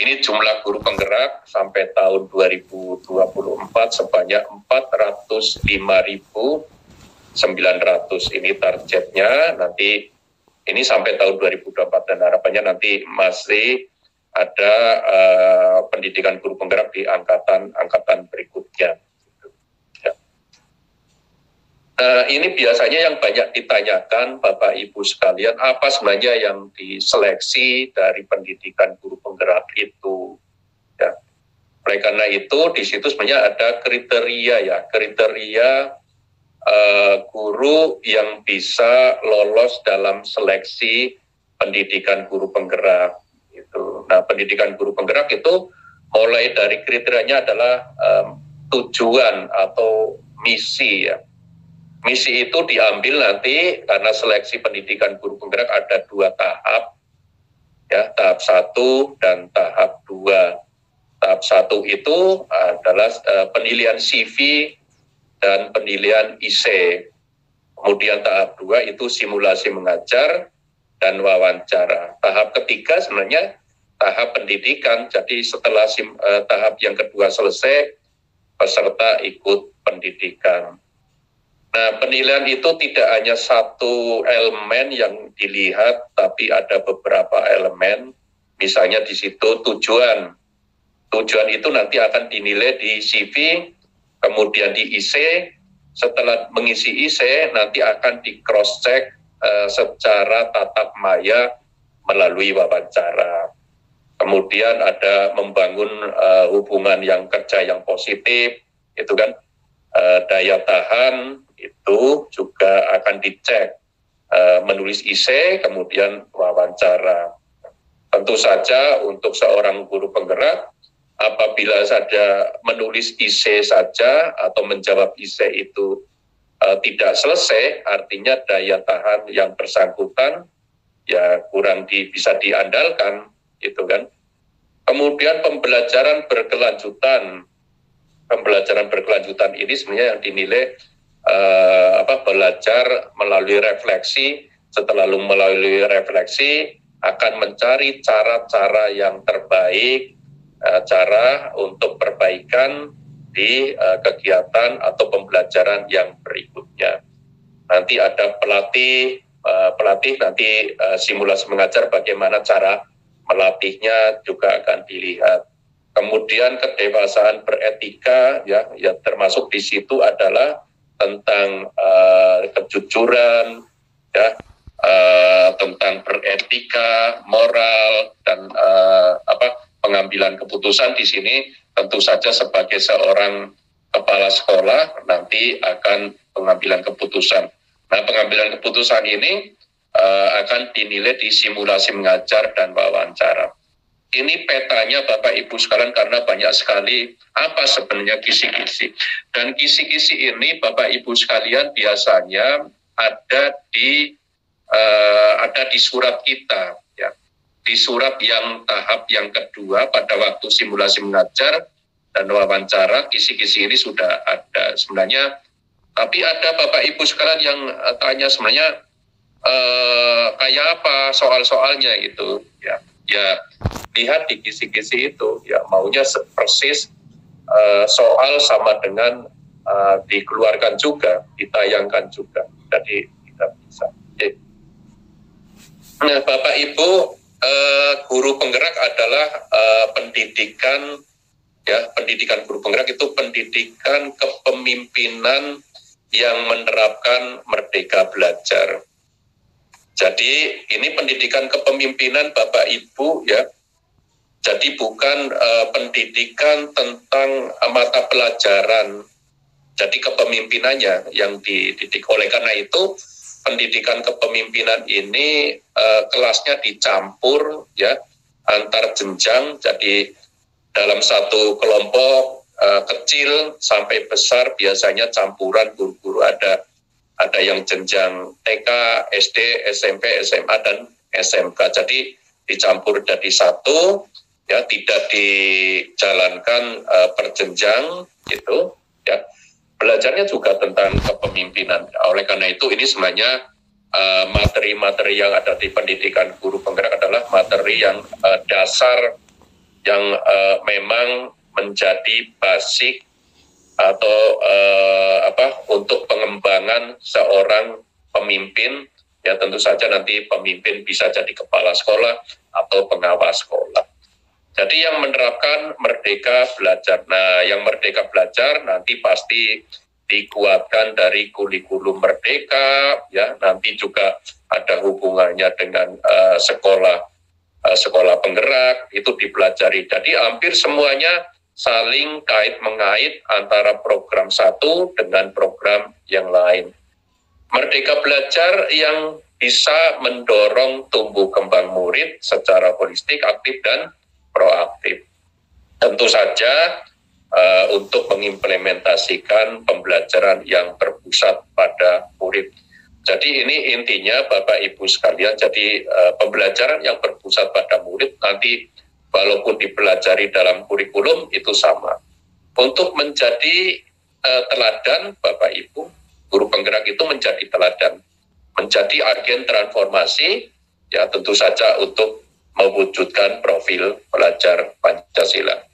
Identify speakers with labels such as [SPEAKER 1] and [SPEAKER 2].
[SPEAKER 1] ini jumlah guru penggerak sampai tahun 2024 sebanyak 405.900. Ini targetnya nanti, ini sampai tahun 2024, dan harapannya nanti masih ada pendidikan guru penggerak di angkatan berikutnya. Nah, ini biasanya yang banyak ditanyakan Bapak Ibu sekalian, apa sebenarnya yang diseleksi dari pendidikan guru penggerak itu. Ya. Oleh karena itu, di situ sebenarnya ada kriteria guru yang bisa lolos dalam seleksi pendidikan guru penggerak. Itu. Nah, pendidikan guru penggerak itu mulai dari kriterianya adalah tujuan atau misi, ya. Misi itu diambil nanti karena seleksi pendidikan guru penggerak ada 2 tahap, ya, tahap 1 dan tahap 2. Tahap 1 itu adalah penilaian CV dan penilaian IC. Kemudian tahap 2 itu simulasi mengajar dan wawancara. Tahap ketiga sebenarnya tahap pendidikan. Jadi setelah tahap yang kedua selesai, peserta ikut pendidikan. Nah, penilaian itu tidak hanya satu elemen yang dilihat, tapi ada beberapa elemen. Misalnya di situ tujuan. Tujuan itu nanti akan dinilai di CV, kemudian di IC. Setelah mengisi IC, nanti akan di cross check secara tatap maya melalui wawancara. Kemudian ada membangun hubungan yang kerja yang positif, itu kan, daya tahan itu juga akan dicek, menulis IC, kemudian wawancara. Tentu saja untuk seorang guru penggerak, apabila saja menulis IC saja atau menjawab IC itu tidak selesai, artinya daya tahan yang bersangkutan ya kurang bisa diandalkan, gitu kan. Kemudian pembelajaran berkelanjutan. Pembelajaran berkelanjutan ini sebenarnya yang dinilai belajar melalui refleksi. Setelah melalui refleksi akan mencari cara-cara yang terbaik, cara untuk perbaikan di kegiatan atau pembelajaran yang berikutnya. Nanti ada pelatih nanti simulasi mengajar, bagaimana cara melatihnya juga akan dilihat. Kemudian kedewasaan beretika, ya termasuk di situ adalah tentang kejujuran, ya, tentang beretika, moral, dan pengambilan keputusan. Di sini tentu saja sebagai seorang kepala sekolah nanti akan pengambilan keputusan. Nah, pengambilan keputusan ini akan dinilai di simulasi mengajar dan wawancara. Ini petanya Bapak Ibu sekalian, karena banyak sekali apa sebenarnya kisi-kisi. Dan kisi-kisi ini Bapak Ibu sekalian biasanya ada di surat kita, ya. Di surat yang tahap yang kedua pada waktu simulasi mengajar dan wawancara, kisi-kisi ini sudah ada sebenarnya. Tapi ada Bapak Ibu sekalian yang tanya sebenarnya kayak apa soal-soalnya gitu, ya. Ya, lihat di kisi-kisi itu, ya, maunya persis soal sama dengan dikeluarkan juga, ditayangkan juga, jadi tidak bisa. Oke. Nah, Bapak Ibu, guru penggerak adalah pendidikan, ya, pendidikan guru penggerak itu pendidikan kepemimpinan yang menerapkan merdeka belajar. Jadi ini pendidikan kepemimpinan Bapak Ibu, ya. Jadi bukan pendidikan tentang mata pelajaran. Jadi kepemimpinannya yang dididik. Oleh karena itu pendidikan kepemimpinan ini kelasnya dicampur, ya, antar jenjang. Jadi dalam satu kelompok kecil sampai besar biasanya campuran guru-guru, ada yang jenjang TK, SD, SMP, SMA, dan SMK. Jadi dicampur jadi satu, ya, tidak dijalankan per jenjang, gitu, ya. Belajarnya juga tentang kepemimpinan. Oleh karena itu ini sebenarnya materi-materi yang ada di pendidikan guru penggerak adalah materi yang dasar, yang memang menjadi basic atau untuk pengembangan seorang pemimpin. Ya tentu saja nanti pemimpin bisa jadi kepala sekolah atau pengawas sekolah. Jadi yang menerapkan Merdeka Belajar. Nah, yang Merdeka Belajar nanti pasti dikuatkan dari kurikulum Merdeka, ya nanti juga ada hubungannya dengan sekolah penggerak, itu dipelajari. Jadi hampir semuanya saling kait-mengait antara program satu dengan program yang lain. Merdeka Belajar yang bisa mendorong tumbuh kembang murid secara holistik, aktif, dan proaktif. Tentu saja untuk mengimplementasikan pembelajaran yang berpusat pada murid. Jadi ini intinya Bapak Ibu sekalian, jadi pembelajaran yang berpusat pada murid nanti walaupun dipelajari dalam kurikulum itu sama. Untuk menjadi teladan Bapak Ibu, guru penggerak itu menjadi teladan, menjadi agen transformasi, ya tentu saja untuk mewujudkan profil pelajar Pancasila.